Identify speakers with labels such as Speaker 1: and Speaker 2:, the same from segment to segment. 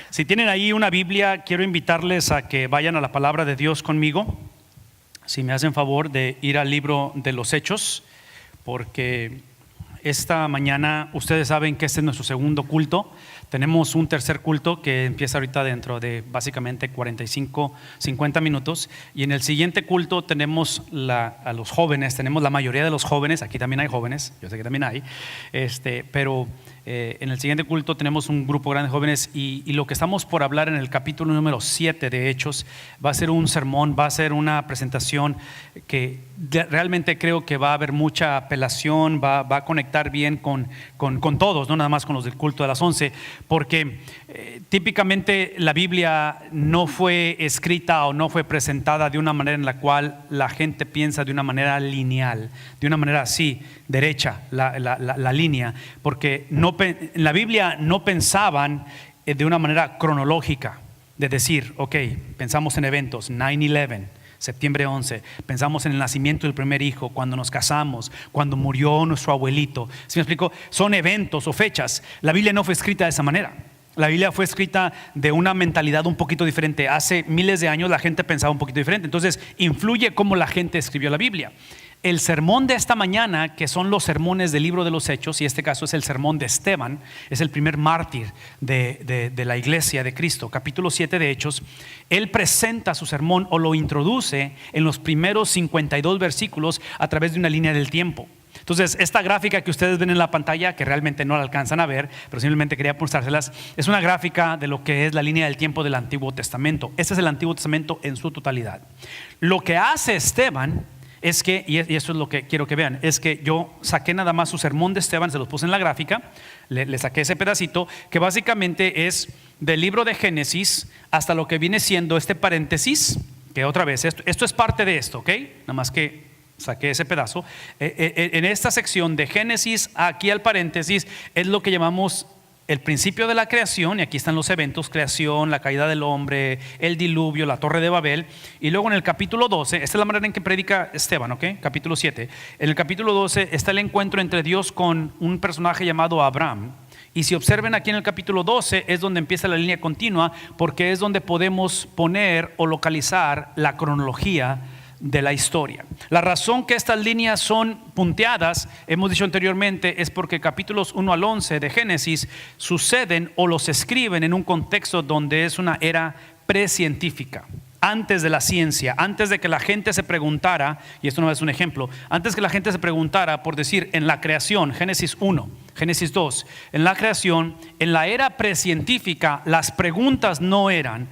Speaker 1: Si tienen ahí una Biblia, quiero invitarles a que vayan a la palabra de Dios conmigo. Si me hacen favor de ir al libro de los Hechos, porque esta mañana ustedes saben que este es nuestro segundo culto. Tenemos un tercer culto que empieza ahorita dentro de básicamente 45, 50 minutos. Y en el siguiente culto tenemos a los jóvenes, tenemos la mayoría de los jóvenes. Aquí también hay jóvenes, yo sé que también hay. Pero en el siguiente culto tenemos un grupo grande de jóvenes y lo que estamos por hablar en el capítulo número 7 de Hechos va a ser un sermón, va a ser una presentación que realmente creo que va a haber mucha apelación, va a conectar bien con todos, no nada más con los del culto de las 11, porque típicamente la Biblia no fue escrita o no fue presentada de una manera en la cual la gente piensa de una manera lineal, de una manera así, derecha, la línea, porque en la Biblia no pensaban de una manera cronológica, de decir, ok, pensamos en eventos, 9/11, septiembre 11, pensamos en el nacimiento del primer hijo, cuando nos casamos, cuando murió nuestro abuelito. ¿Sí me explico? Son eventos o fechas. La Biblia no fue escrita de esa manera. La Biblia fue escrita de una mentalidad un poquito diferente. Hace miles de años la gente pensaba un poquito diferente. Entonces influye cómo la gente escribió la Biblia. El sermón de esta mañana, que son los sermones del libro de los Hechos, y este caso es el sermón de Esteban, es el primer mártir de la iglesia de Cristo, capítulo 7 de Hechos. Él presenta su sermón o lo introduce en los primeros 52 versículos a través de una línea del tiempo. Entonces, esta gráfica que ustedes ven en la pantalla, que realmente no la alcanzan a ver, pero simplemente quería mostrárselas, es una gráfica de lo que es la línea del tiempo del Antiguo Testamento. Este es el Antiguo Testamento en su totalidad. Lo que hace Esteban es que, y eso es lo que quiero que vean, es que yo saqué nada más su sermón de Esteban, se los puse en la gráfica, le saqué ese pedacito, que básicamente es del libro de Génesis hasta lo que viene siendo este paréntesis, que otra vez, esto es parte de esto, ¿ok? Nada más que saqué ese pedazo. En esta sección de Génesis aquí al paréntesis es lo que llamamos el principio de la creación, y aquí están los eventos: creación, la caída del hombre, el diluvio, la torre de Babel. Y luego en el capítulo 12, esta es la manera en que predica Esteban, ¿ok? Capítulo 7. En el capítulo 12 está el encuentro entre Dios con un personaje llamado Abraham. Y si observen aquí en el capítulo 12 es donde empieza la línea continua, porque es donde podemos poner o localizar la cronología de la historia. La razón que estas líneas son punteadas, hemos dicho anteriormente, es porque capítulos 1 al 11 de Génesis suceden o los escriben en un contexto donde es una era precientífica, antes de la ciencia, antes de que la gente se preguntara, y esto no es un ejemplo, antes que la gente se preguntara por decir en la creación, Génesis 1, Génesis 2, en la creación, en la era precientífica, las preguntas no eran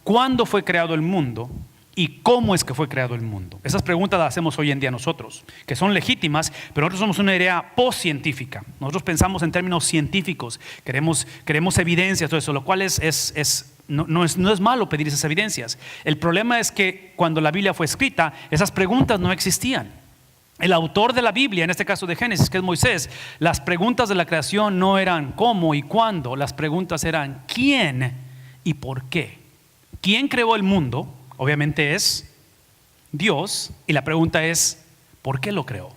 Speaker 1: ¿cuándo fue creado el mundo? ¿Y cómo es que fue creado el mundo? Esas preguntas las hacemos hoy en día nosotros, que son legítimas, pero nosotros somos una era postcientífica. Nosotros pensamos en términos científicos, queremos evidencias, todo eso, lo cual no es malo pedir esas evidencias. El problema es que cuando la Biblia fue escrita, esas preguntas no existían. El autor de la Biblia, en este caso de Génesis, que es Moisés, las preguntas de la creación no eran cómo y cuándo, las preguntas eran quién y por qué. ¿Quién creó el mundo? Obviamente es Dios, y la pregunta es ¿por qué lo creó?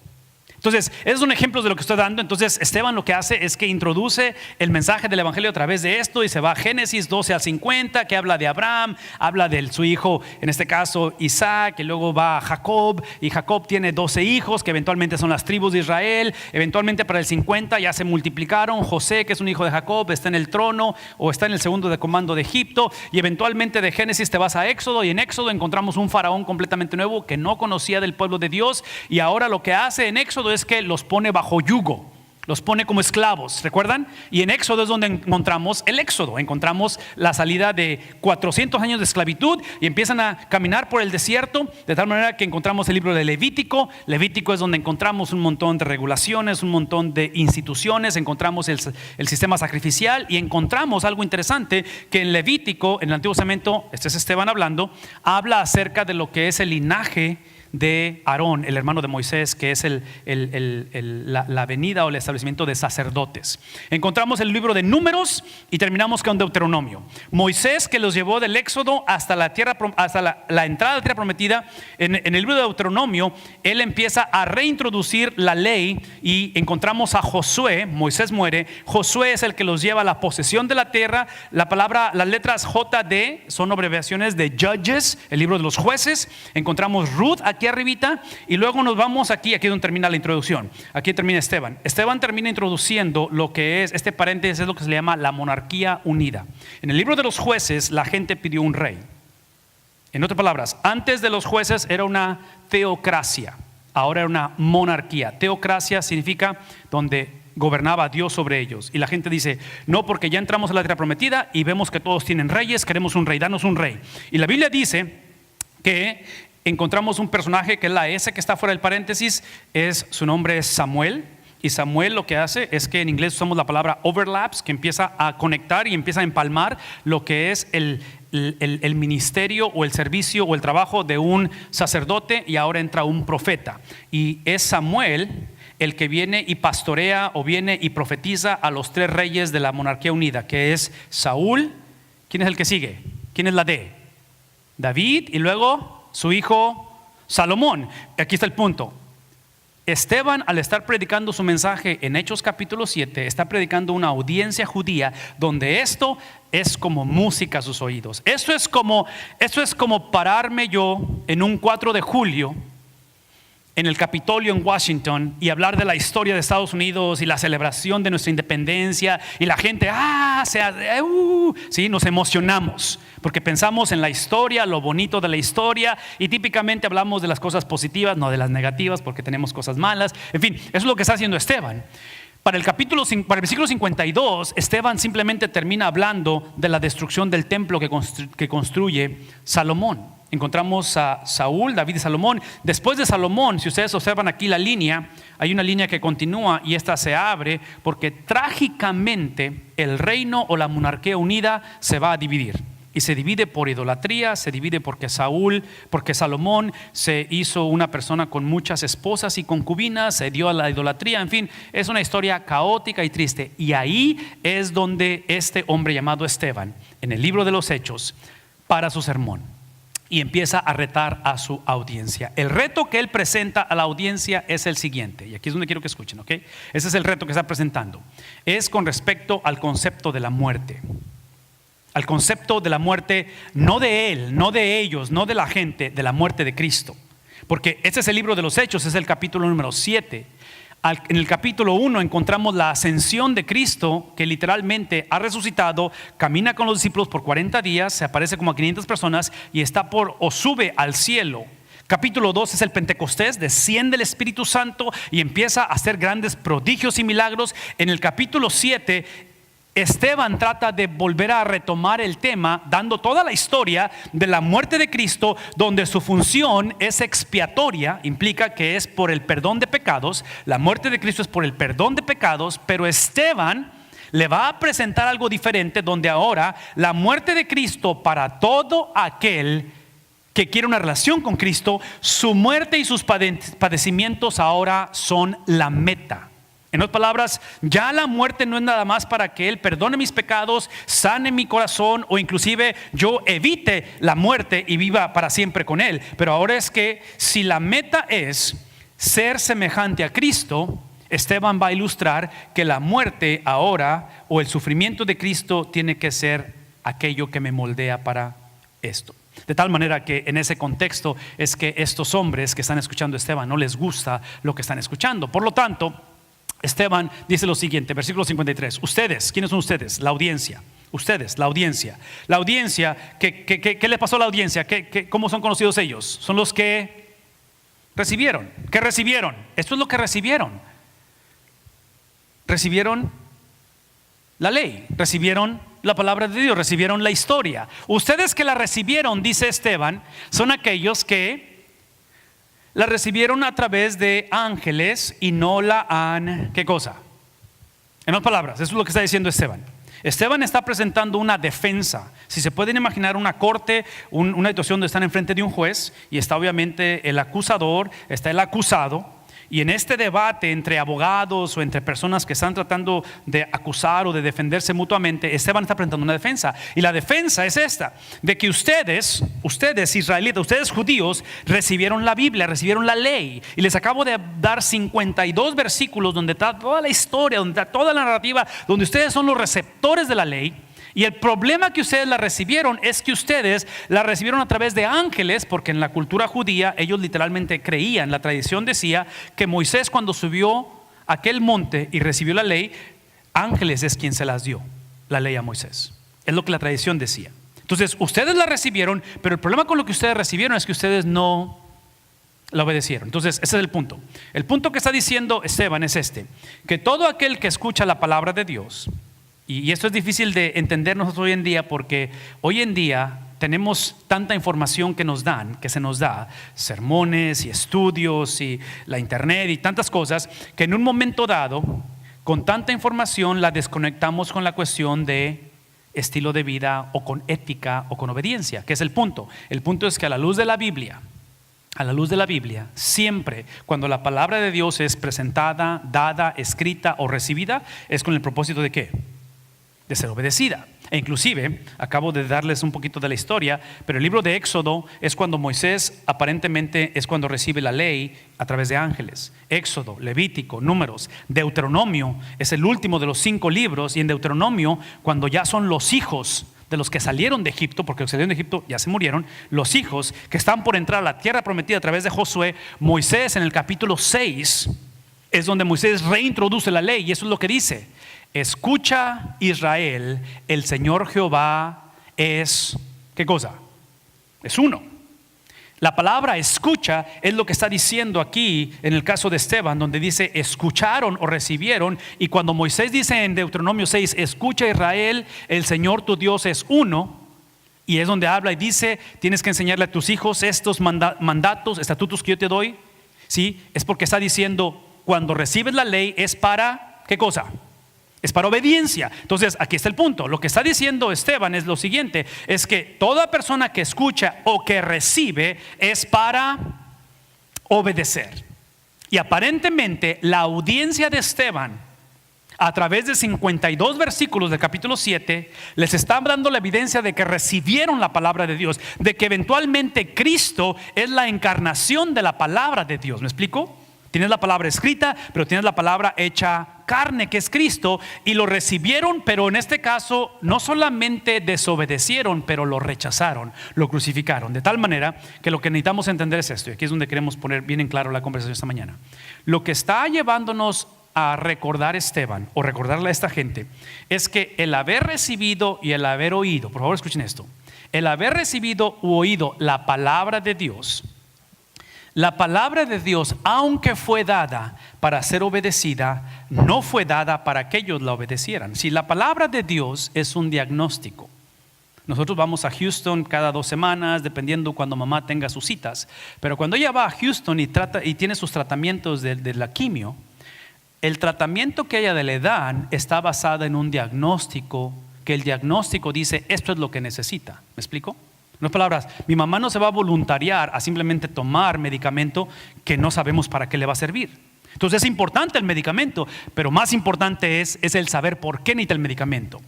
Speaker 1: Entonces, esos son ejemplos de lo que estoy dando. Entonces, Esteban lo que hace es que introduce el mensaje del evangelio a través de esto y se va a Génesis 12 al 50, que habla de Abraham, habla de su hijo, en este caso Isaac, y luego va a Jacob, y Jacob tiene 12 hijos que eventualmente son las tribus de Israel. Eventualmente para el 50 ya se multiplicaron. José, que es un hijo de Jacob, está en el trono o está en el segundo de comando de Egipto, y eventualmente de Génesis te vas a Éxodo, y en Éxodo encontramos un faraón completamente nuevo que no conocía del pueblo de Dios, y ahora lo que hace en Éxodo es que los pone bajo yugo, los pone como esclavos, ¿recuerdan? Y en Éxodo es donde encontramos el éxodo, encontramos la salida de 400 años de esclavitud y empiezan a caminar por el desierto, de tal manera que encontramos el libro de Levítico. Levítico es donde encontramos un montón de regulaciones, un montón de instituciones, encontramos el sistema sacrificial, y encontramos algo interesante que en Levítico, en el Antiguo Testamento, este es Esteban hablando, habla acerca de lo que es el linaje de Aarón, el hermano de Moisés, que es la venida o el establecimiento de sacerdotes. Encontramos el libro de Números y terminamos con Deuteronomio. Moisés, que los llevó del Éxodo hasta la entrada a la tierra prometida. En el libro de Deuteronomio, él empieza a reintroducir la ley y encontramos a Josué. Moisés muere, Josué es el que los lleva a la posesión de la tierra. Las letras JD son abreviaciones de Judges, el libro de los jueces. Encontramos Ruth aquí arribita y luego nos vamos aquí es donde termina la introducción. Aquí termina Esteban. Esteban termina introduciendo lo que es, este paréntesis es lo que se le llama la monarquía unida. En el libro de los jueces la gente pidió un rey. En otras palabras, antes de los jueces era una teocracia, ahora era una monarquía. Teocracia significa donde gobernaba Dios sobre ellos. Y la gente dice, no, porque ya entramos a la tierra prometida y vemos que todos tienen reyes, queremos un rey, danos un rey. Y la Biblia dice que encontramos un personaje que es la S que está fuera del paréntesis, su nombre es Samuel. Y Samuel lo que hace es que en inglés usamos la palabra overlaps, que empieza a conectar y empieza a empalmar lo que es el ministerio o el servicio o el trabajo de un sacerdote, y ahora entra un profeta. Y es Samuel el que viene y pastorea o viene y profetiza a los tres reyes de la monarquía unida, que es Saúl. ¿Quién es el que sigue? ¿Quién es la D? David, y luego su hijo Salomón. Aquí está el punto. Esteban, al estar predicando su mensaje en Hechos capítulo 7, está predicando una audiencia judía donde esto es como música a sus oídos. Esto es como pararme yo en un 4 de julio en el Capitolio en Washington y hablar de la historia de Estados Unidos y la celebración de nuestra independencia, y la gente sí, nos emocionamos porque pensamos en la historia, lo bonito de la historia, y típicamente hablamos de las cosas positivas, no de las negativas, porque tenemos cosas malas. En fin, eso es lo que está haciendo Esteban. Para el versículo 52, Esteban simplemente termina hablando de la destrucción del templo que construye Salomón. Encontramos a Saúl, David y Salomón. Después de Salomón, si ustedes observan aquí la línea, hay una línea que continúa y esta se abre porque trágicamente el reino o la monarquía unida se va a dividir. Y se divide por idolatría, se divide porque Salomón se hizo una persona con muchas esposas y concubinas, se dio a la idolatría. En fin, es una historia caótica y triste. Y ahí es donde este hombre llamado Esteban, en el libro de los Hechos, para su sermón y empieza a retar a su audiencia. El reto que él presenta a la audiencia es el siguiente, y aquí es donde quiero que escuchen, ¿ok? Ese es el reto que está presentando. Es con respecto al concepto de la muerte. Al concepto de la muerte, no de él, no de ellos, no de la gente, de la muerte de Cristo. Porque este es el libro de los Hechos, es el capítulo número 7. En el capítulo 1 encontramos la ascensión de Cristo, que literalmente ha resucitado, camina con los discípulos por 40 días, se aparece como a 500 personas y está o sube al cielo. Capítulo 2 es el Pentecostés, desciende el Espíritu Santo y empieza a hacer grandes prodigios y milagros. En el capítulo 7, Esteban trata de volver a retomar el tema, dando toda la historia de la muerte de Cristo, donde su función es expiatoria, implica que es por el perdón de pecados. La muerte de Cristo es por el perdón de pecados, pero Esteban le va a presentar algo diferente, donde ahora la muerte de Cristo para todo aquel que quiere una relación con Cristo, su muerte y sus padecimientos ahora son la meta. En otras palabras, ya la muerte no es nada más para que Él perdone mis pecados, sane mi corazón o inclusive yo evite la muerte y viva para siempre con Él. Pero ahora es que si la meta es ser semejante a Cristo, Esteban va a ilustrar que la muerte ahora o el sufrimiento de Cristo tiene que ser aquello que me moldea para esto. De tal manera que en ese contexto es que estos hombres que están escuchando a Esteban no les gusta lo que están escuchando. Por lo tanto, Esteban dice lo siguiente, versículo 53. Ustedes, ¿quiénes son ustedes? La audiencia. Ustedes, la audiencia. La audiencia, ¿qué le pasó a la audiencia? ¿Cómo son conocidos ellos? Son los que recibieron. ¿Qué recibieron? Esto es lo que recibieron. Recibieron la ley, recibieron la palabra de Dios, recibieron la historia. Ustedes que la recibieron, dice Esteban, son aquellos que la recibieron a través de ángeles y no la han, ¿qué cosa? En otras palabras, eso es lo que está diciendo Esteban. Esteban está presentando una defensa. Si se pueden imaginar una corte, una situación donde están enfrente de un juez y está obviamente el acusador, está el acusado. Y en este debate entre abogados o entre personas que están tratando de acusar o de defenderse mutuamente, Esteban está presentando una defensa. Y la defensa es esta, de que ustedes israelitas, ustedes judíos, recibieron la Biblia, recibieron la ley. Y les acabo de dar 52 versículos donde está toda la historia, donde está toda la narrativa, donde ustedes son los receptores de la ley. Y el problema que ustedes la recibieron es que ustedes la recibieron a través de ángeles, porque en la cultura judía ellos literalmente creían, la tradición decía que Moisés, cuando subió a aquel monte y recibió la ley, ángeles es quien se las dio, la ley a Moisés. Es lo que la tradición decía. Entonces ustedes la recibieron, pero el problema con lo que ustedes recibieron es que ustedes no la obedecieron. Entonces ese es el punto. El punto que está diciendo Esteban es este: que todo aquel que escucha la palabra de Dios, y esto es difícil de entender nosotros hoy en día, porque hoy en día tenemos tanta información que se nos da, sermones y estudios y la internet y tantas cosas, que en un momento dado, con tanta información, la desconectamos con la cuestión de estilo de vida o con ética o con obediencia, que es el punto. El punto es que a la luz de la Biblia, siempre cuando la palabra de Dios es presentada, dada, escrita o recibida, es con el propósito de ¿qué? De ser obedecida. E inclusive, acabo de darles un poquito de la historia, pero el libro de Éxodo es cuando Moisés aparentemente es cuando recibe la ley a través de ángeles. Éxodo, Levítico, Números, Deuteronomio es el último de los 5 libros, y en Deuteronomio, cuando ya son los hijos de los que salieron de Egipto, porque los que salieron de Egipto ya se murieron, los hijos que están por entrar a la tierra prometida a través de Josué, Moisés en el capítulo 6 es donde Moisés reintroduce la ley, y eso es lo que dice: escucha, Israel, el Señor Jehová es, ¿qué cosa? Es uno. La palabra escucha es lo que está diciendo aquí en el caso de Esteban, donde dice escucharon o recibieron. Y cuando Moisés dice en Deuteronomio 6, escucha, Israel, el Señor tu Dios es uno, y es donde habla y dice, tienes que enseñarle a tus hijos estos mandatos, estatutos que yo te doy, ¿sí? Es porque está diciendo, cuando recibes la ley es para, ¿qué cosa? Es para obediencia. Entonces aquí está el punto. Lo que está diciendo Esteban es lo siguiente: es que toda persona que escucha o que recibe es para obedecer. Y aparentemente la audiencia de Esteban, a través de 52 versículos del capítulo 7, les está dando la evidencia de que recibieron la palabra de Dios, de que eventualmente Cristo es la encarnación de la palabra de Dios. ¿Me explico? Tienes la palabra escrita, pero tienes la palabra hecha carne, que es Cristo, y lo recibieron, pero en este caso no solamente desobedecieron, pero lo rechazaron, lo crucificaron, de tal manera que lo que necesitamos entender es esto, y aquí es donde queremos poner bien en claro la conversación esta mañana. Lo que está llevándonos a recordar Esteban, o recordarle a esta gente, es que el haber recibido y el haber oído, por favor escuchen esto, el haber recibido u oído la palabra de Dios, la palabra de Dios, aunque fue dada para ser obedecida, no fue dada para que ellos la obedecieran. Si la palabra de Dios es un diagnóstico, nosotros vamos a Houston cada 2 semanas, dependiendo cuando mamá tenga sus citas, pero cuando ella va a Houston y tiene sus tratamientos de la quimio, el tratamiento que ella le dan está basado en un diagnóstico, que el diagnóstico dice esto es lo que necesita. ¿Me explico? En otras palabras, mi mamá no se va a voluntariar a simplemente tomar medicamento que no sabemos para qué le va a servir. Entonces es importante el medicamento, pero más importante es el saber por qué necesita el medicamento.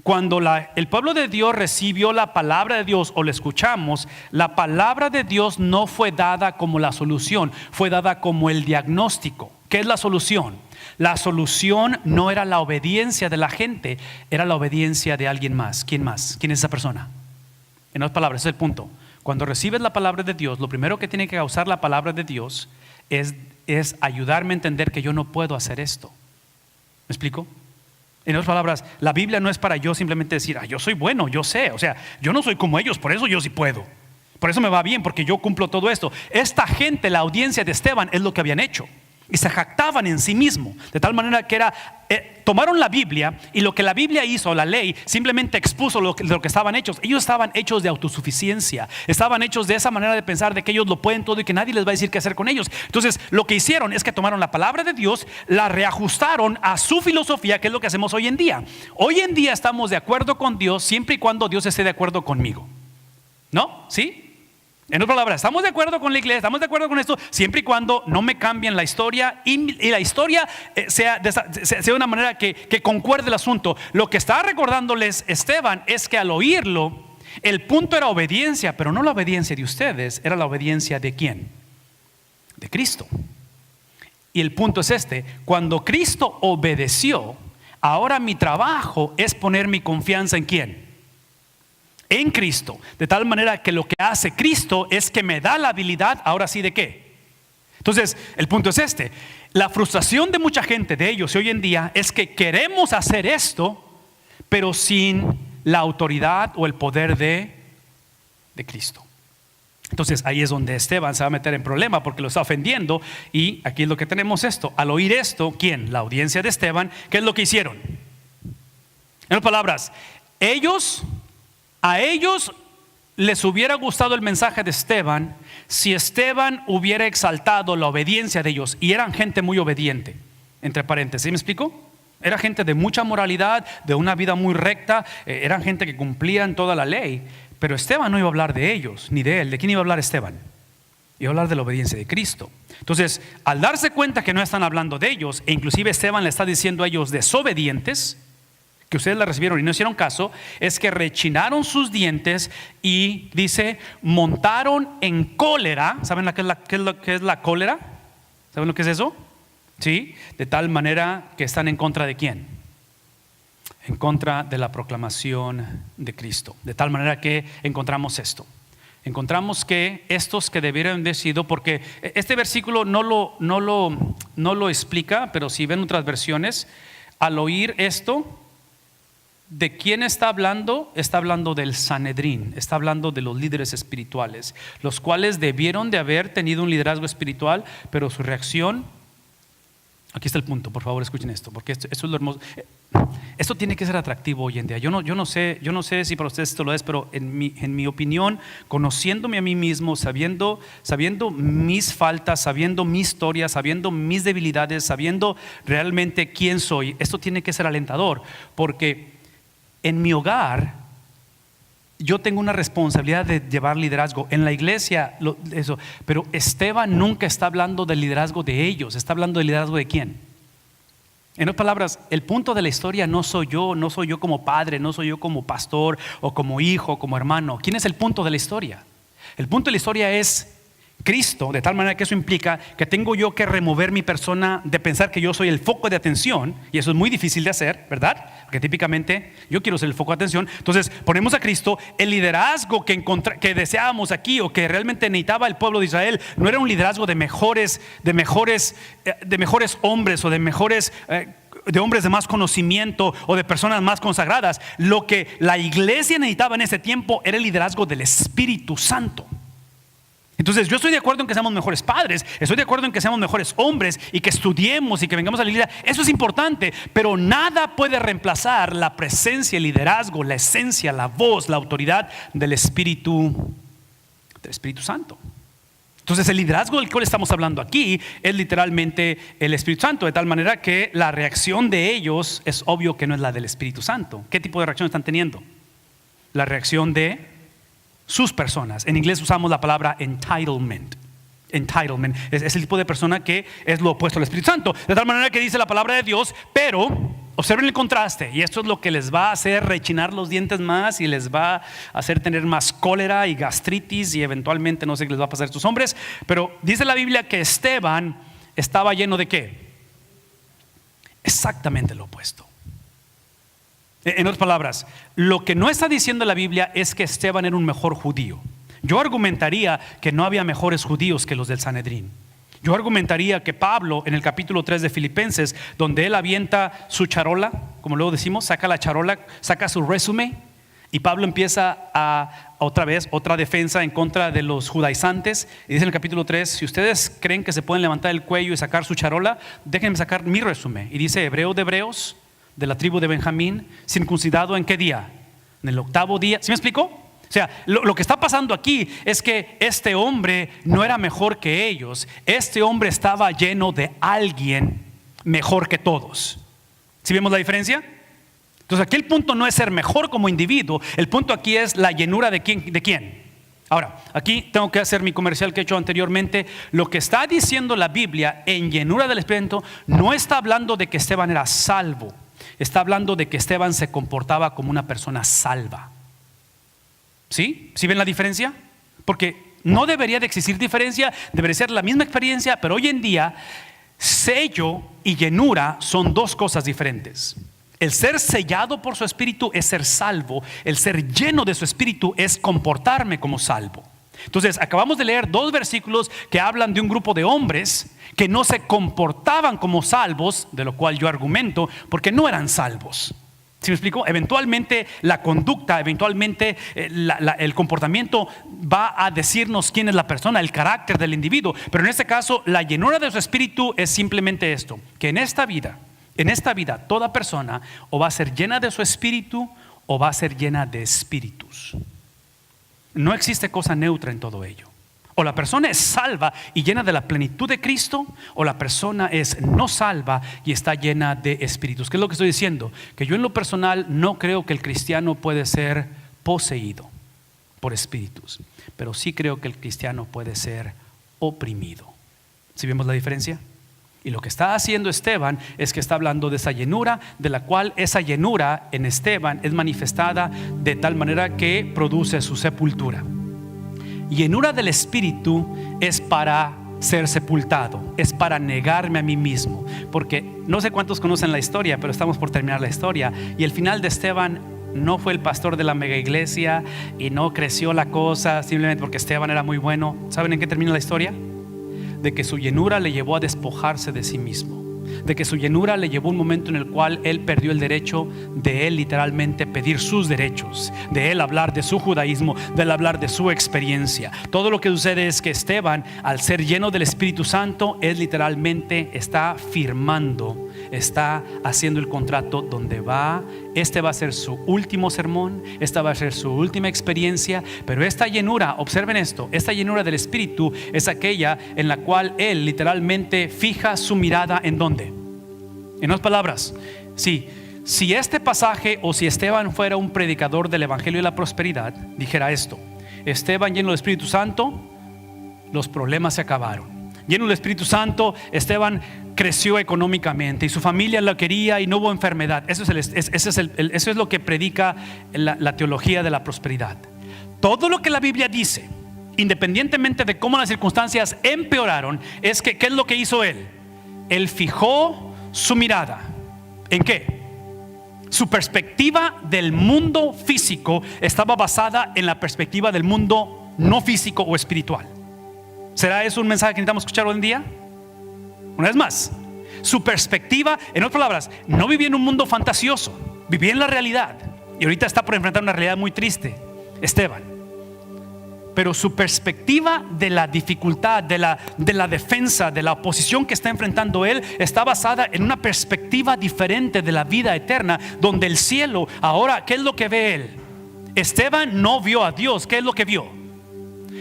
Speaker 1: Cuando el pueblo de Dios recibió la palabra de Dios o la escuchamos, la palabra de Dios no fue dada como la solución, fue dada como el diagnóstico. ¿Qué es la solución? La solución no era la obediencia de la gente, era la obediencia de alguien más. ¿Quién más? ¿Quién es esa persona? En otras palabras, ese es el punto. Cuando recibes la palabra de Dios, lo primero que tiene que causar la palabra de Dios es ayudarme a entender que yo no puedo hacer esto. ¿Me explico? En otras palabras, la Biblia no es para yo simplemente decir, yo soy bueno, yo sé, o sea, yo no soy como ellos, por eso yo sí puedo. Por eso me va bien, porque yo cumplo todo esto. Esta gente, la audiencia de Esteban, es lo que habían hecho. y se jactaban en sí mismo, de tal manera que tomaron la Biblia, y lo que la Biblia hizo, la ley, simplemente expuso lo que estaban hechos. Ellos estaban hechos de autosuficiencia, estaban hechos de esa manera de pensar de que ellos lo pueden todo y que nadie les va a decir qué hacer con ellos. Entonces lo que hicieron es que tomaron la palabra de Dios, la reajustaron a su filosofía, que es lo que hacemos hoy en día. Hoy en día estamos de acuerdo con Dios siempre y cuando Dios esté de acuerdo conmigo, ¿no? ¿Sí? En otras palabras, estamos de acuerdo con la iglesia, estamos de acuerdo con esto, siempre y cuando no me cambien la historia y la historia sea de una manera que concuerde el asunto. Lo que estaba recordándoles Esteban es que al oírlo, el punto era obediencia, pero no la obediencia de ustedes, era la obediencia de ¿quién? De Cristo. Y el punto es este: cuando Cristo obedeció, ahora mi trabajo es poner mi confianza ¿en quién? En Cristo, de tal manera que lo que hace Cristo es que me da la habilidad, ahora sí, ¿de qué? Entonces, el punto es este: la frustración de mucha gente, de ellos hoy en día, es que queremos hacer esto, pero sin la autoridad o el poder de Cristo. Entonces, ahí es donde Esteban se va a meter en problema, porque lo está ofendiendo. Y aquí es lo que tenemos esto. Al oír esto, ¿quién? La audiencia de Esteban. ¿Qué es lo que hicieron? En otras palabras, a ellos les hubiera gustado el mensaje de Esteban si Esteban hubiera exaltado la obediencia de ellos. Y eran gente muy obediente, entre paréntesis, ¿sí me explico? Era gente de mucha moralidad, de una vida muy recta, eran gente que cumplían toda la ley. Pero Esteban no iba a hablar de ellos, ni de él. ¿De quién iba a hablar Esteban? Iba a hablar de la obediencia de Cristo. Entonces, al darse cuenta que no están hablando de ellos, e inclusive Esteban le está diciendo a ellos desobedientes, que ustedes la recibieron y no hicieron caso, es que rechinaron sus dientes y dice, montaron en cólera. ¿Saben qué es la cólera? ¿Saben lo que es eso? Sí, de tal manera que están en contra de ¿quién? En contra de la proclamación de Cristo. De tal manera que encontramos esto. Encontramos que estos que debieron haber sido, porque este versículo no lo explica, pero si ven otras versiones, al oír esto, ¿de quién está hablando? Está hablando del Sanedrín, está hablando de los líderes espirituales, los cuales debieron de haber tenido un liderazgo espiritual, pero su reacción, aquí está el punto, por favor escuchen esto, porque esto es lo hermoso. Esto tiene que ser atractivo hoy en día. Yo no sé si para ustedes esto lo es, pero en mi opinión, conociéndome a mí mismo, sabiendo mis faltas, sabiendo mi historia, sabiendo mis debilidades, sabiendo realmente quién soy, esto tiene que ser alentador, porque en mi hogar yo tengo una responsabilidad de llevar liderazgo. En la iglesia, pero Esteban nunca está hablando del liderazgo de ellos, está hablando del liderazgo de ¿quién? En otras palabras, el punto de la historia no soy yo como padre, no soy yo como pastor o como hijo, como hermano. ¿Quién es el punto de la historia? El punto de la historia es Cristo, de tal manera que eso implica que tengo yo que remover mi persona de pensar que yo soy el foco de atención, y eso es muy difícil de hacer, ¿verdad? Porque típicamente yo quiero ser el foco de atención. Entonces ponemos a Cristo. El liderazgo que deseábamos aquí, o que realmente necesitaba el pueblo de Israel, no era un liderazgo de mejores hombres, o de hombres de más conocimiento, o de personas más consagradas. Lo que la iglesia necesitaba en ese tiempo era el liderazgo del Espíritu Santo. Entonces yo estoy de acuerdo en que seamos mejores padres, estoy de acuerdo en que seamos mejores hombres y que estudiemos y que vengamos a la iglesia. Eso es importante, pero nada puede reemplazar la presencia, el liderazgo, la esencia, la voz, la autoridad del Espíritu Santo. Entonces el liderazgo del cual estamos hablando aquí es literalmente el Espíritu Santo, de tal manera que la reacción de ellos es obvio que no es la del Espíritu Santo. ¿Qué tipo de reacción están teniendo? La reacción de sus personas. En inglés usamos la palabra entitlement. Entitlement es el tipo de persona que es lo opuesto al Espíritu Santo. De tal manera que dice la palabra de Dios, pero observen el contraste, y esto es lo que les va a hacer rechinar los dientes más, y les va a hacer tener más cólera y gastritis, y eventualmente no sé qué les va a pasar a estos hombres. Pero dice la Biblia que Esteban estaba lleno de ¿qué? Exactamente lo opuesto. En otras palabras, lo que no está diciendo la Biblia es que Esteban era un mejor judío. Yo argumentaría que no había mejores judíos que los del Sanedrín. Yo argumentaría que Pablo, en el capítulo 3 de Filipenses, donde él avienta su charola, como luego decimos, saca la charola, saca su resumen Y Pablo empieza otra vez, otra defensa en contra de los judaizantes. Y dice en el capítulo 3, si ustedes creen que se pueden levantar el cuello y sacar su charola, déjenme sacar mi resumen. Y dice, hebreo de hebreos, de la tribu de Benjamín, circuncidado ¿en qué día? En el 8º día. ¿Sí me explicó? O sea, lo que está pasando aquí es que este hombre no era mejor que ellos. Este hombre estaba lleno de alguien mejor que todos. ¿Sí vemos la diferencia? Entonces aquí el punto no es ser mejor como individuo, el punto aquí es la llenura de quién. Ahora, aquí tengo que hacer mi comercial que he hecho anteriormente. Lo que está diciendo la Biblia en llenura del Espíritu no está hablando de que Esteban era salvo, está hablando de que Esteban se comportaba como una persona salva. ¿Sí? ¿Sí ven la diferencia? Porque no debería de existir diferencia, debería ser la misma experiencia, pero hoy en día sello y llenura son dos cosas diferentes. El ser sellado por su espíritu es ser salvo. El ser lleno de su espíritu es comportarme como salvo. Entonces acabamos de leer 2 versículos que hablan de un grupo de hombres que no se comportaban como salvos, de lo cual yo argumento, porque no eran salvos. ¿Sí me explico? Eventualmente la conducta, eventualmente el comportamiento va a decirnos quién es la persona, el carácter del individuo. Pero en este caso la llenura de su espíritu es simplemente esto, que en esta vida toda persona o va a ser llena de su espíritu o va a ser llena de espíritus. No existe cosa neutra en todo ello. O la persona es salva y llena de la plenitud de Cristo, o la persona es no salva y está llena de espíritus. ¿Qué es lo que estoy diciendo? Que yo en lo personal no creo que el cristiano puede ser poseído por espíritus, pero sí creo que el cristiano puede ser oprimido. ¿Sí vemos la diferencia? Y lo que está haciendo Esteban es que está hablando de esa llenura, de la cual esa llenura en Esteban es manifestada de tal manera que produce su sepultura. Llenura del Espíritu es para ser sepultado, es para negarme a mí mismo. Porque no sé cuántos conocen la historia, pero estamos por terminar la historia. Y el final de Esteban no fue el pastor de la mega iglesia y no creció la cosa simplemente porque Esteban era muy bueno. ¿Saben en qué termina la historia? De que su llenura le llevó a despojarse de sí mismo, de que su llenura le llevó a un momento en el cual él perdió el derecho de él literalmente pedir sus derechos, de él hablar de su judaísmo, de él hablar de su experiencia. Todo lo que sucede es que Esteban, al ser lleno del Espíritu Santo, él literalmente está firmando, está haciendo el contrato donde va. Este va a ser su último sermón, esta va a ser su última experiencia. Pero esta llenura, observen esto, esta llenura del Espíritu es aquella en la cual él literalmente fija su mirada ¿en dónde? En otras palabras, si este pasaje o si Esteban fuera un predicador del Evangelio de la Prosperidad, dijera esto: Esteban lleno del Espíritu Santo, los problemas se acabaron. Lleno del Espíritu Santo, Esteban creció económicamente y su familia lo quería y no hubo enfermedad. Eso es lo que predica la teología de la prosperidad. Todo lo que la Biblia dice, independientemente de cómo las circunstancias empeoraron, es que ¿qué es lo que hizo él? Él fijó su mirada ¿en qué? Su perspectiva del mundo físico estaba basada en la perspectiva del mundo no físico o espiritual. ¿Será eso un mensaje que necesitamos escuchar hoy en día? Una vez más, su perspectiva, en otras palabras, no vivía en un mundo fantasioso, vivía en la realidad. Y ahorita está por enfrentar una realidad muy triste, Esteban. Pero su perspectiva de la dificultad, de la defensa, de la oposición que está enfrentando él, está basada en una perspectiva diferente de la vida eterna, donde el cielo, ahora, ¿qué es lo que ve él? Esteban no vio a Dios. ¿Qué es lo que vio?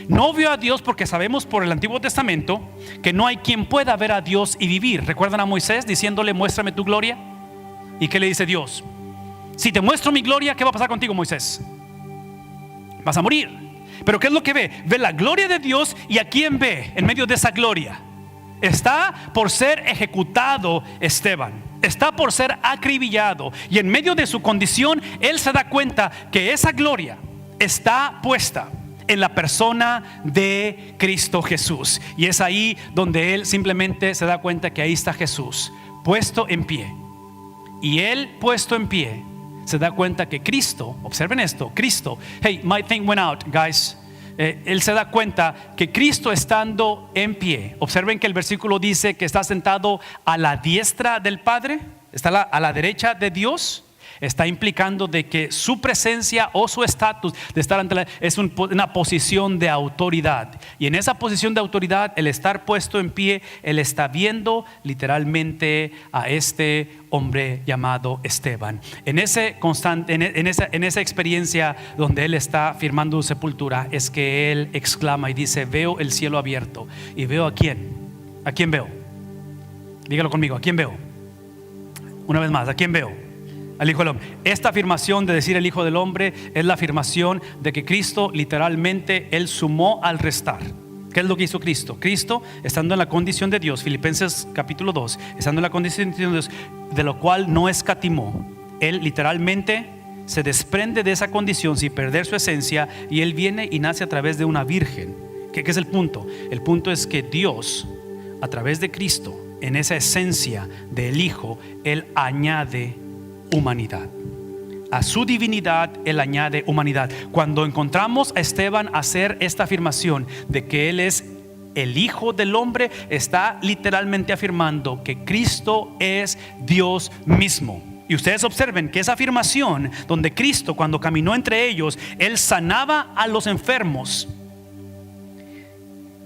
Speaker 1: No vio a Dios porque sabemos por el Antiguo Testamento que no hay quien pueda ver a Dios y vivir. ¿Recuerdan a Moisés diciéndole muéstrame tu gloria? ¿Y qué le dice Dios? Si te muestro mi gloria, ¿qué va a pasar contigo, Moisés? Vas a morir. Pero ¿qué es lo que ve? Ve la gloria de Dios. ¿Y a quién ve en medio de esa gloria? Está por ser ejecutado Esteban, está por ser acribillado. Y en medio de su condición él se da cuenta que esa gloria está puesta en la persona de Cristo Jesús. Y es ahí donde él simplemente se da cuenta que ahí está Jesús puesto en pie. Y él puesto en pie se da cuenta que Cristo, observen esto, Cristo, hey, my thing went out, guys. Él se da cuenta que Cristo estando en pie, observen que el versículo dice que está sentado a la diestra del Padre, está a la derecha de Dios. está implicando de que su presencia o su estatus de estar ante es una posición de autoridad. Y en esa posición de autoridad, el estar puesto en pie, él está viendo literalmente a este hombre llamado Esteban. En esa experiencia donde él está firmando su sepultura, es que él exclama y dice: veo el cielo abierto y veo ¿a quién? ¿A quién veo? Dígalo conmigo, ¿a quién veo? Una vez más, ¿a quién veo? Al Hijo del Hombre. Esta afirmación de decir el Hijo del Hombre es la afirmación de que Cristo literalmente él sumó al restar. ¿Qué es lo que hizo Cristo? Cristo, estando en la condición de Dios, Filipenses capítulo 2, estando en la condición de Dios, de lo cual no escatimó, él literalmente se desprende de esa condición sin perder su esencia, y él viene y nace a través de una virgen. ¿Qué es el punto? El punto es que Dios, a través de Cristo, en esa esencia del Hijo, él añade humanidad. A su divinidad él añade humanidad. Cuando encontramos a Esteban hacer esta afirmación de que él es el Hijo del Hombre, está literalmente afirmando que Cristo es Dios mismo. Y ustedes observen que esa afirmación donde Cristo, cuando caminó entre ellos, él sanaba a los enfermos.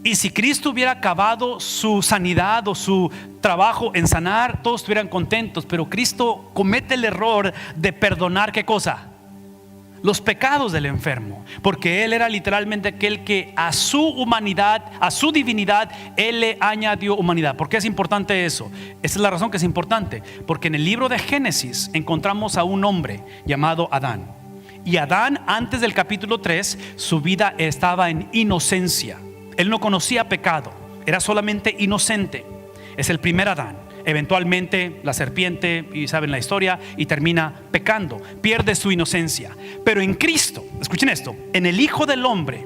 Speaker 1: Y si Cristo hubiera acabado su sanidad o su trabajo en sanar, todos estuvieran contentos. Pero Cristo comete el error de perdonar ¿qué cosa? Los pecados del enfermo, porque él era literalmente aquel que a su humanidad, a su divinidad, él le añadió humanidad. ¿Por qué es importante eso? Esa es la razón que es importante, porque en el libro de Génesis encontramos a un hombre llamado Adán. Y Adán, antes del capítulo 3, su vida estaba en inocencia. Él no conocía pecado, era solamente inocente. Es el primer Adán. Eventualmente la serpiente, y saben la historia, y termina pecando, pierde su inocencia. Pero en Cristo, escuchen esto, en el Hijo del Hombre,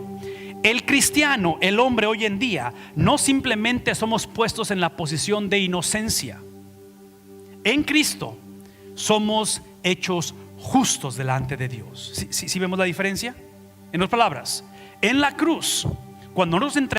Speaker 1: el cristiano, el hombre hoy en día, no simplemente somos puestos en la posición de inocencia. En Cristo somos hechos justos delante de Dios. ¿Sí vemos la diferencia? En otras palabras, en la cruz, cuando nos entregamos